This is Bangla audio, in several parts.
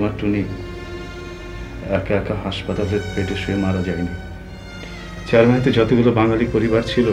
আমার টুনি একা একা হাসপাতালের পেটে শুয়ে মারা যায়নি। চেয়ারম্যানতে যতগুলো বাঙালি পরিবার ছিল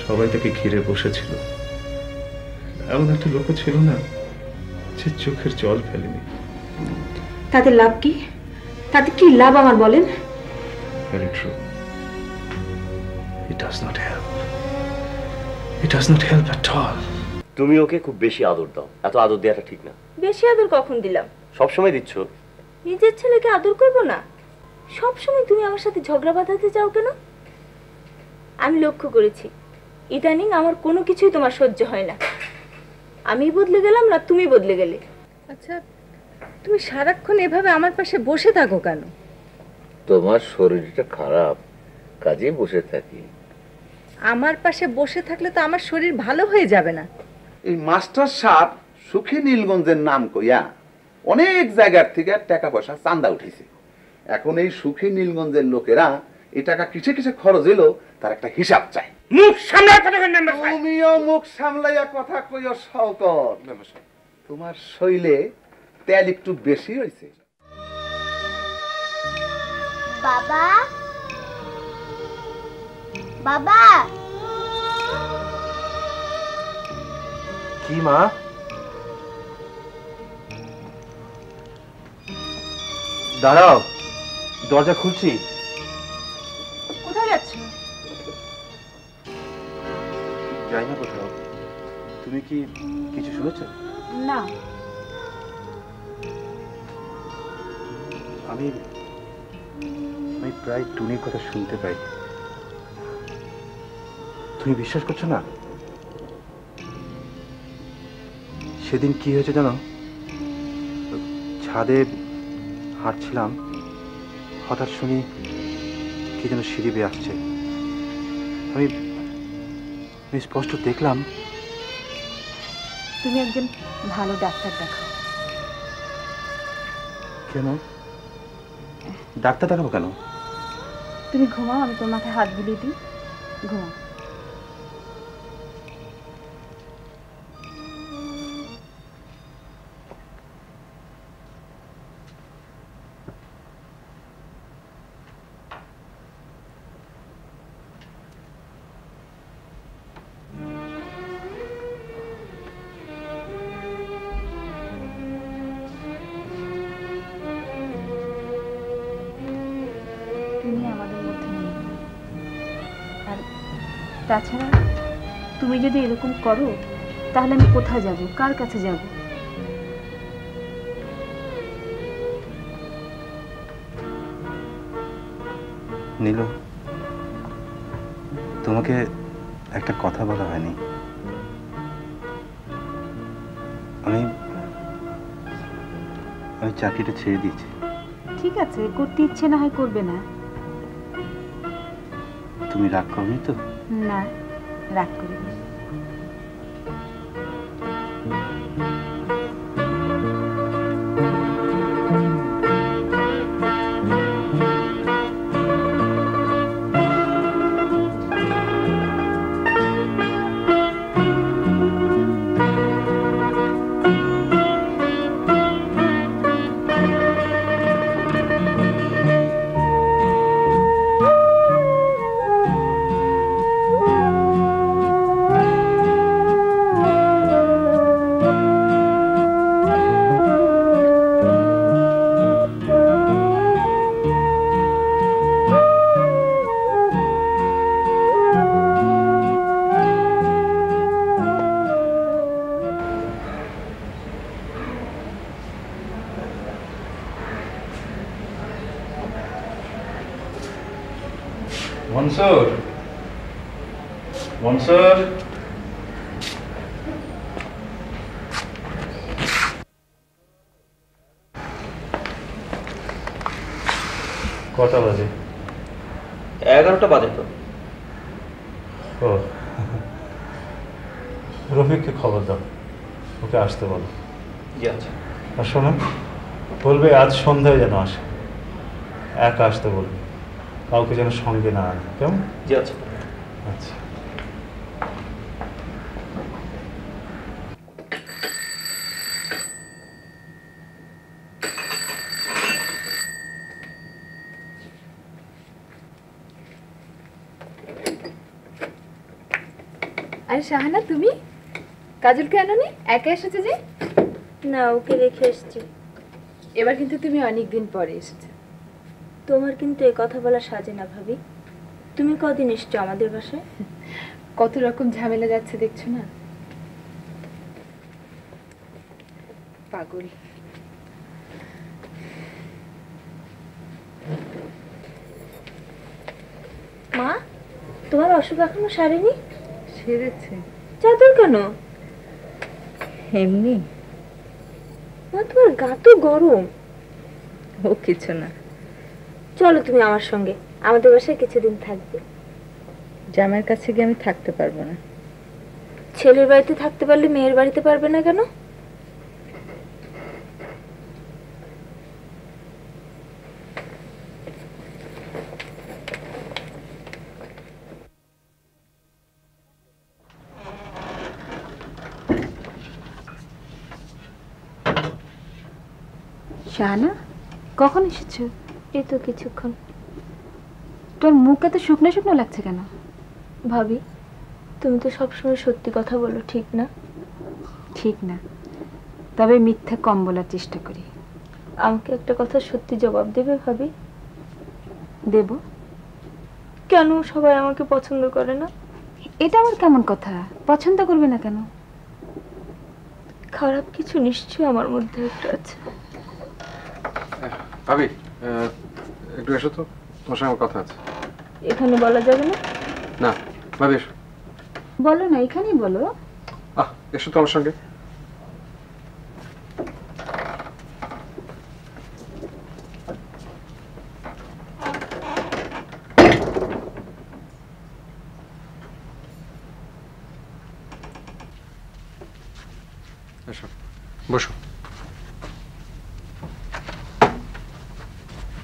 সবাই তাকে ঘিরে বসেছিল। এমন একটা লোক ছিল না যে চোখের জল ফেলেনি। তাতে লাভ কি? তাতে কি লাভ আমার বলেন? Very true. It does not help. It does not help at all. তুমি ওকে খুব বেশি আদর দাও। এত আদর দেওয়াটা ঠিক না। বেশি আদর কখন দিলাম? সব সময় দিচ্ছ। নিজের ছেলেকে আদর করব না? সব সময় তুমি আমার সাথে ঝগড়া বাঁধাতে চাও কেন? আমি লক্ষ্য করেছি ইদানিং আমার কোনো কিছুই তোমার সহ্য হয় না। আমি বদলে গেলাম না তুমি বদলে গেলে? আচ্ছা, তুমি সারাক্ষণ এভাবে আমার পাশে বসে থাকো কেন? তোমার শরীরটা খারাপ, কাজে বসে থাকি। আমার পাশে বসে থাকলে তো আমার শরীর ভালো হয়ে যাবে না। এই মাস্টার সাহেব সুখী নীলগঞ্জের নাম কইয়া অনেক জায়গার থেকে টাকা পয়সা চান্দা উঠেছে। এখন এই সুখী নীলগঞ্জের লোকেরা এই টাকা কিসে কিসে খরচ হলো তার একটা হিসাব চাই। মুখ সামলায় কথা কই মেম্বার সাহেব। তুমিও মুখ সামলাইয়া কথা কইও শওকত। মেম্বার সাহেব, তোমার শৈলে তেল একটু বেশি হয়েছে। বাবা, বাবা। কি মা? দাঁড়াও, দরজা খুলছি। কোথায় যাচ্ছ? যাই না কোথাও। তুমি কি কিছু শুনেছ? না। আমি প্রায় টুনির কথা শুনতে পাই। তুমি বিশ্বাস করছো না? সেদিন কি হয়েছে জানো? ছাদে হাঁটছিলাম, হঠাৎ শুনি কি যেন সিঁড়ি বেয়ে আসছে। আমি স্পষ্ট দেখলাম। তুমি একজন ভালো ডাক্তার দেখাও। কেন? ডাক্তার দেখাবো কেন? তুমি ঘুমাও, আমি তোর মাথায় হাত বুলিয়ে দিই। ঘুমাও। তাছাড়া তুমি যদি এরকম করো তাহলে আমি কোথায় যাব, কার কাছে যাব? নীলু, তোমাকে একটা কথা বলা হয়নি। আমি চাকরিটা ছেড়ে দিয়েছি। ঠিক আছে, করতে ইচ্ছে না হয় করবে না। তুমি রাগ করনি তো? না, রাগ করিনি। মনসুর, মনসুর, কটা বাজে? 11টা বাজে তো। ও, রফিককে খবর দাও, ওকে আসতে বলো। জি আচ্ছা। আর শোনো, বলবে আজ সন্ধ্যায় যেন আসে, একা আসতে বলবে, কাউকে যেন সঙ্গে না আনে, কেমন? জি আচ্ছা। আচ্ছা। আর শাহানা, তুমি কাজলকে আনোনি? একা এসেছে যে? না, ওকে রেখে এসেছি। এবার কিন্তু তুমি অনেক দিন পরে এসেছো। তোমার কিন্তু এ কথা বলা সাজে না ভাবি। তুমি কদিন এসছো আমাদের বাসায়? কত রকম ঝামেলা যাচ্ছে দেখছো না? পাগল। মা, তোমার অসুখ এখনো সারেনি? সেরেছে। চাদর কেন? এমনি। মা, তোমার গা তো গরম। ও কিছু না। চলো তুমি আমার সঙ্গে, আমাদের বাসায় কিছুদিন থাকবে। জামাইয়ের কাছে গিয়ে আমি থাকতে পারবো না। ছেলের বাড়িতে থাকতে পারলে মেয়ের বাড়িতে পারবে না কেন? শাহানা, কখন এসেছো? এই তো কিছুক্ষণ। তোর মুখ এত শুকনো শুকনো লাগছে কেন? ভাবি, তুমি তো সবসময় সত্যি কথা বলো, ঠিক না? ঠিক না, তবে মিথ্যা কম বলার চেষ্টা করি। আমাকে একটা কথা সত্যি জবাব দেবে ভাবি? দেব। কেন সবাই আমাকে পছন্দ করে না? এটা আবার কেমন কথা? পছন্দ করবে না কেন? খারাপ কিছু নিশ্চয়ই আমার মধ্যে একটা আছে। ভাবি, একটু এসো তো, তোমার সঙ্গে আমার কথা আছে। এখানে বলা যাবে না? না ভাবি এসো। বলো না, এখানেই বলো। এসো তো আমার সঙ্গে। এসো, বসো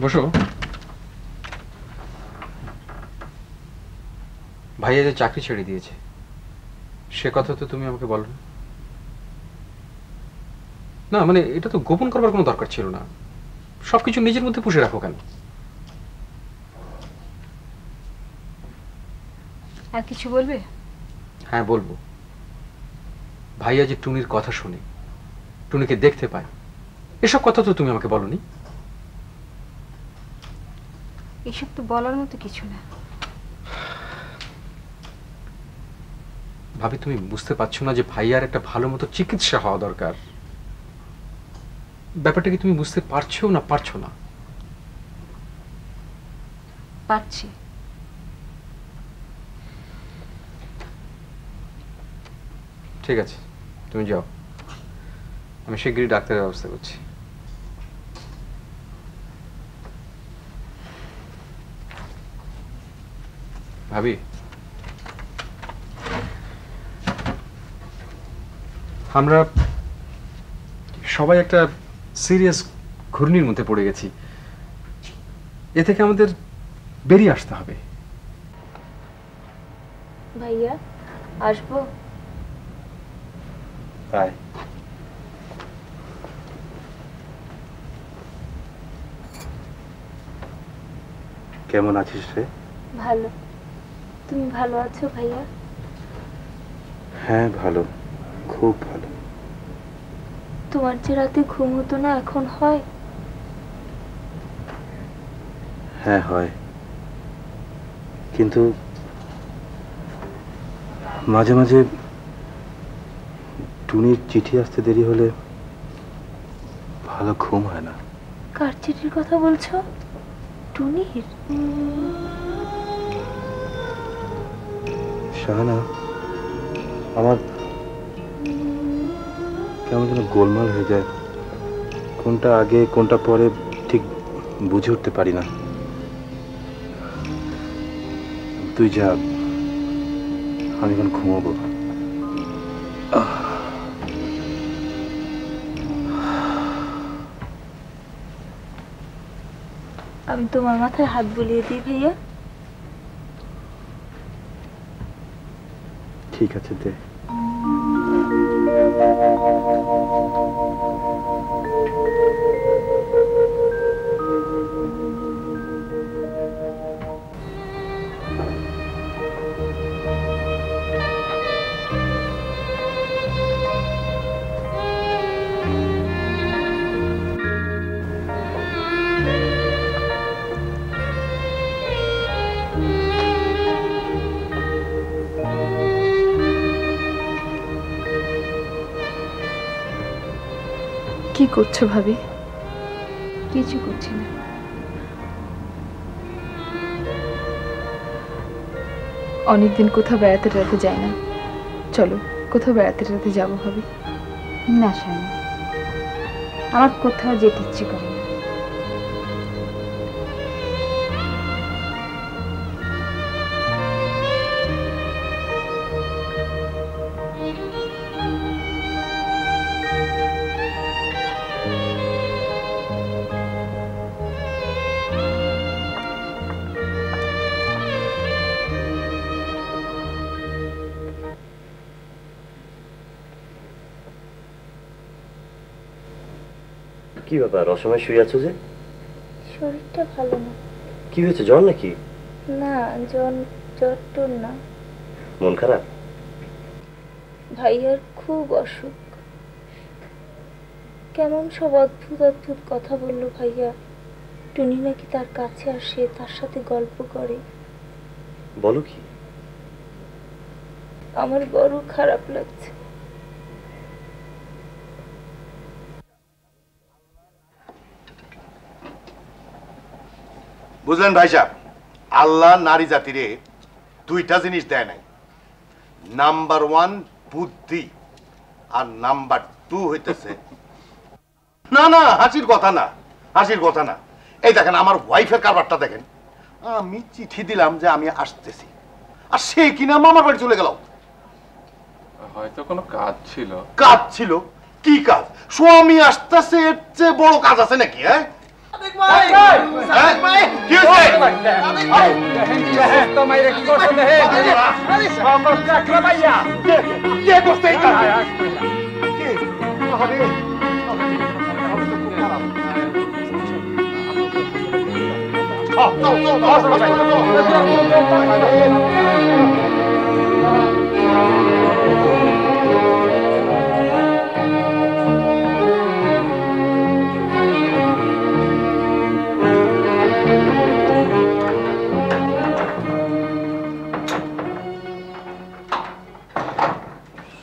বসো। ভাইয়া যে চাকরি ছেড়ে দিয়েছে সে কথা তো তুমি আমাকে বলো না। মানে এটা তো গোপন করবার কোনো দরকার ছিল না। সবকিছু নিজের মধ্যে পুষে রাখো কেন? আর কিছু বলবে? হ্যাঁ বলবো। ভাইয়া যে টুনির কথা শুনে, টুনিকে দেখতে পায়, এসব কথা তো তুমি আমাকে বলনি। এসব তো বলার মতো কিছু না। ভাবি, তুমি বুঝতে পারছো না যে ভাইয়ার একটা ভালো মতো চিকিৎসা হওয়া দরকার? ব্যাপারটা কি তুমি বুঝতে পারছো না পারছো না? পারছি। ঠিক আছে, তুমি যাও, আমি শীঘ্রই ডাক্তারের ব্যবস্থা করছি। ভাবি, আমরা সবাই একটা সিরিয়াস ঘূর্ণির মধ্যে পড়ে গেছি। এ থেকে আমাদের বেরিয়ে আসতে হবে। ভাইয়া, আসবো? আয়। কেমন আছিস রে? ভালো। তুমি ভালো আছো ভাইয়া? হ্যাঁ ভালো, খুব ভালো। তোমার যে রাতে ঘুম হতো না, এখন হয়? হ্যাঁ হয়, কিন্তু মাঝে মাঝে টুনির চিঠি আসতে দেরি হলে ভালো ঘুম হয় না। কার চিঠির কথা বলছো? টুনির? শাহানা, আমার কেমন যেন গোলমাল হয়ে যায়। কোনটা আগে কোনটা পরে ঠিক বুঝে উঠতে পারি না। তুই যা, আমি এখন ঘুমাবো। আমি তোমার মাথায় হাত বুলিয়ে দিই ভাইয়া? ঠিক আছে, দে। কি করছো ভাবি? কিছু করছি না। অনেকদিন কোথাও বেড়াতে টেড়াতে যায় না, চলো কোথাও বেড়াতে টেড়াতে যাবো ভাবি। না শায়না, আমার কোথাও যেতে ইচ্ছে করে না। কি ব্যাপার, অসময় শুয়ে আছো যে? শরীরটা ভালো না। কি হয়েছে, জ্বর নাকি? না, জ্বর টর না। মন খারাপ? ভাইয়ার খুব অসুখ। কেমন সব অদ্ভুত অদ্ভুত কথা বললো ভাইয়া। টুনি নাকি তার কাছে আসে, তার সাথে গল্প করে। বলো কি? আমার বড় খারাপ লাগছে। বুঝলেন ভাই সাহেব, আল্লাহ নারী জাতিরে দুইটা জিনিস দেয় নাই, নাম্বার 1 বুদ্ধি আর নাম্বার 2 হইতেছে না না হাসির কথা না, হাসির কথা না। এই দেখেন আমার ওয়াইফের কারবারটা দেখেন, আমি চিঠি দিলাম যে আমি আসতেছি, আর সে কিনা মামার বাড়ি চলে গেল। হয়তো কোনো কাজ ছিল। কাজ ছিল? কি কাজ? স্বামী আসতেছে, এর চেয়ে বড় কাজ আছে নাকি? হ্যাঁ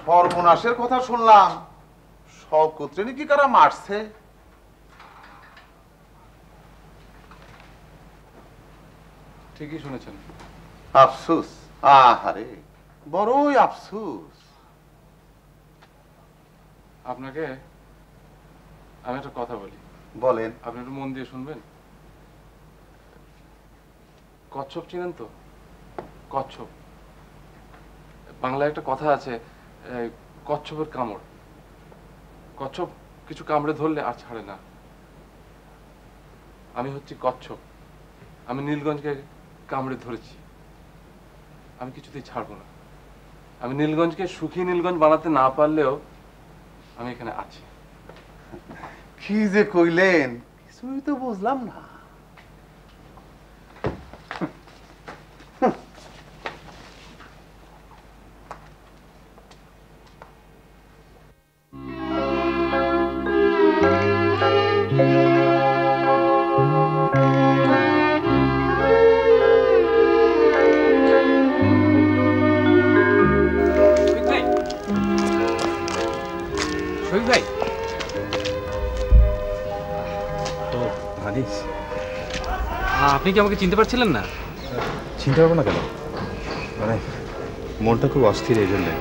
সর্বনাশের কথা শুনলাম, শওকত নাকি কারা মারছে। ঠিকই শুনেছেন। আফসোস, আহারে বড়ই আফসোস। আপনাকে আমি একটা কথা বলি। বলেন। আপনি একটু মন দিয়ে শুনবেন। কচ্ছপ চিনেন তো? কচ্ছপ, বাংলায় একটা কথা আছে, কচ্ছপের কামড়। কচ্ছপ কিছু কামড়ে ধরলে আর ছাড়ে না। আমি হচ্ছি কচ্ছপ, আমি নীলগঞ্জকে কামড়ে ধরেছি, আমি কিছুতেই ছাড়বো না। আমি নীলগঞ্জকে সুখী নীলগঞ্জ বানাতে না পারলেও আমি এখানে আছি। কি যে কইলেন কিছুই তো বুঝলাম না। আপনি কি আমাকে চিনতে পারছিলেন না? চিনতে পারবো না কেন, মানে মনটা খুব অস্থির, এই জন্যে।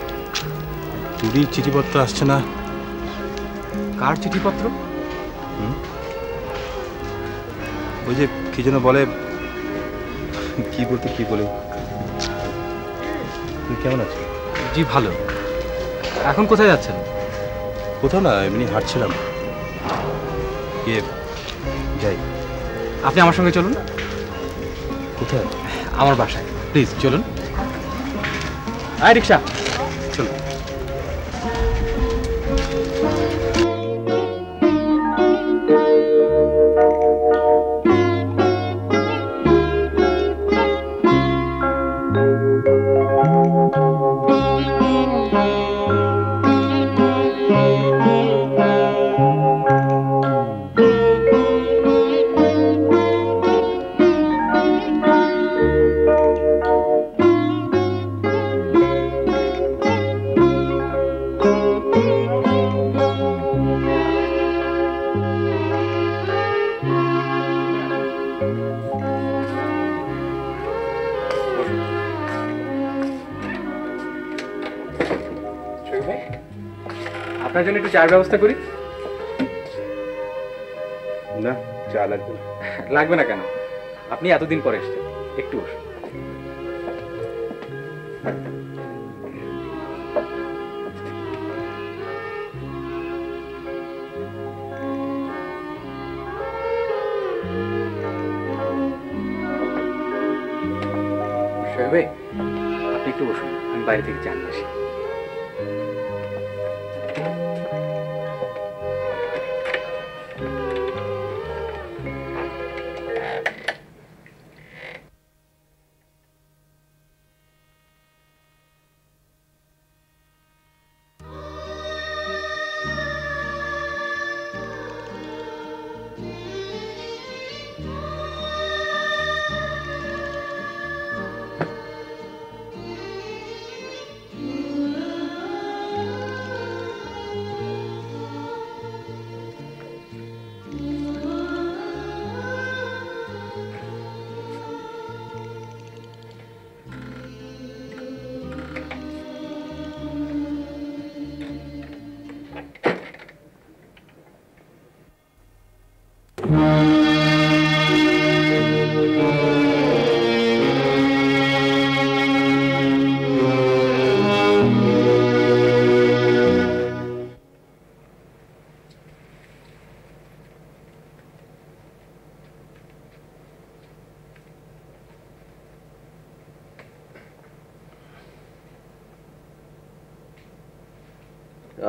যদি চিঠিপত্র আসছে না। কার চিঠিপত্র? ওই যে কি যেন বলে, কি বলতে কি বলে। তুমি কেমন আছো? জি ভালো। এখন কোথায় যাচ্ছেন? কোথাও না, এমনি হাঁটছিলাম। গিয়ে যাই। আপনি আমার সঙ্গে চলুন। কোথায়? আমার বাসায়, প্লিজ চলুন। আয় রিক্সা, চলুন। আপনার জন্য একটু চায়ের ব্যবস্থা করি? না, চা লাগবে না। লাগবে না কেন? আপনি এতদিন পরে এসেছেন, একটু বসুন। শোয়েব ভাই, আপনি একটু বসুন, আমি বাইরে থেকে চা নিয়ে আসি।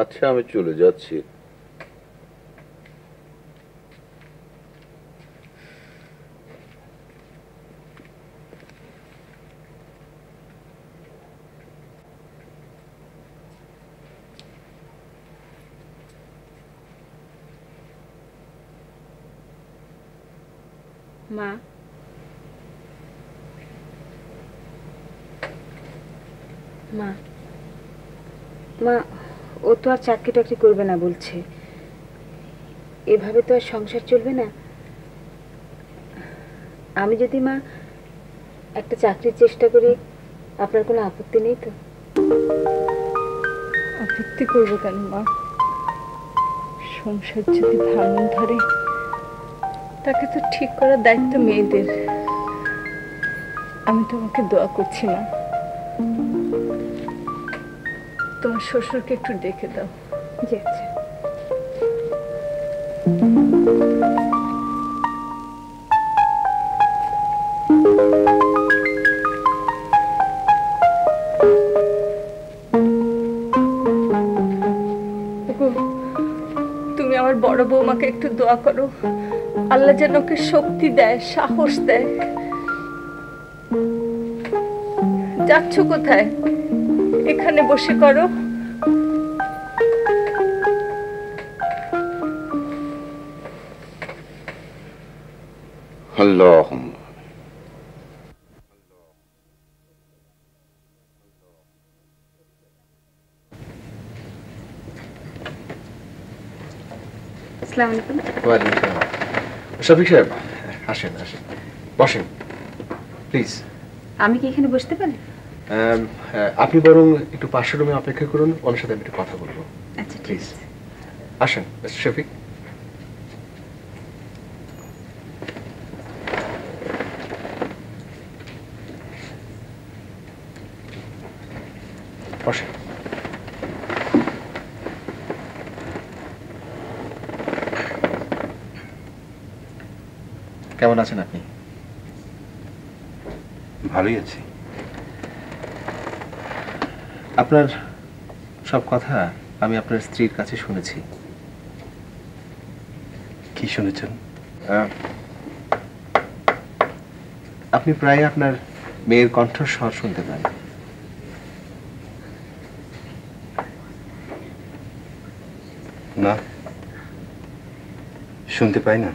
আচ্ছা, আমি চলে যাচ্ছি। মা, মা, মা, ও তো আর চাকরি টাকরি করবে না বলছে। এভাবে তো আর সংসার চলবে না। আমি যদি মা একটা চাকরির চেষ্টা করি, আপনার কোনো আপত্তি নেই তো? আপত্তি করবো কেন মা? সংসার যদি ভাঙন ধরে, তাকে তো ঠিক করার দায়িত্ব মেয়েদের। আমি তোমাকে দোয়া করছি মা, তোমার শ্বশুরকে একটু ডেকে দাও। জি, আচ্ছা। তুমি আমার বড় বৌমাকে একটু দোয়া করো, আল্লাহ যেন ওকে শক্তি দেয়, সাহস দেয়। যাচ্ছ কোথায়? এখানে বসে করো। আল্লাহুম্মা আসসালামু আলাইকুম। ওয়ালাইকুম আসসালাম। শফিক সাহেব, আসেন আসেন, বসেন প্লিজ। আমি কি এখানে বসতে পারি? আপনি বরং একটু পাশের রুমে অপেক্ষা করুন, ওনার সাথে আমি একটু কথা বলবো। আচ্ছা, ঠিক প্লিজ আছে। আসেন মিস্টার শফিক। বসেন। কেমন আছেন আপনি? ভালোই আছি। আপনার সব কথা আমি আপনার স্ত্রীর কাছে শুনেছি। কি শুনেছেন? আপনি প্রায় আপনার মেয়ের কণ্ঠস্বর শুনতে পান। না, শুনতে পাই না।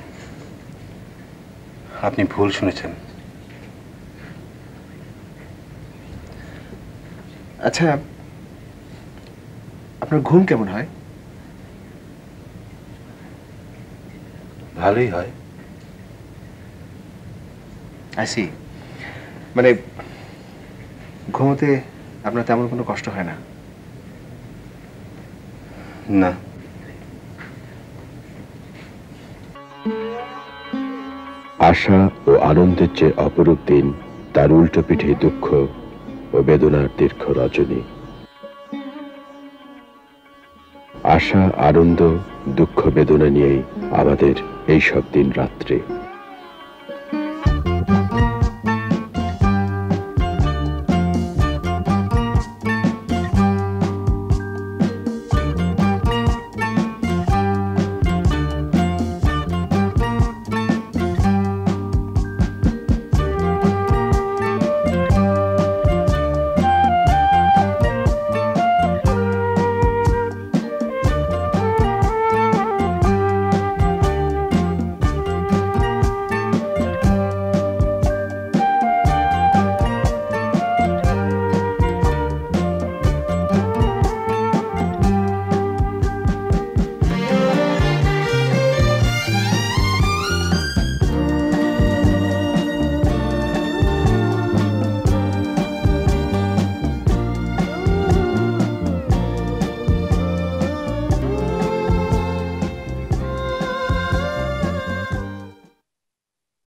আপনি ভুল শুনেছেন। আচ্ছা, আপনার ঘুম কেমন হয়? ভালোই হয়। আইসি, মানে ঘুমোতে আপনার তেমন কোনো কষ্ট হয় না? না। আশা ও আনন্দের যে অপরূপ দিন, তার উল্টো পিঠে দুঃখ ও বেদনার দীর্ঘ রজনী। আশা, আনন্দ, দুঃখ, বেদনা নিয়েই আমাদের এইসব দিন রাত্রে।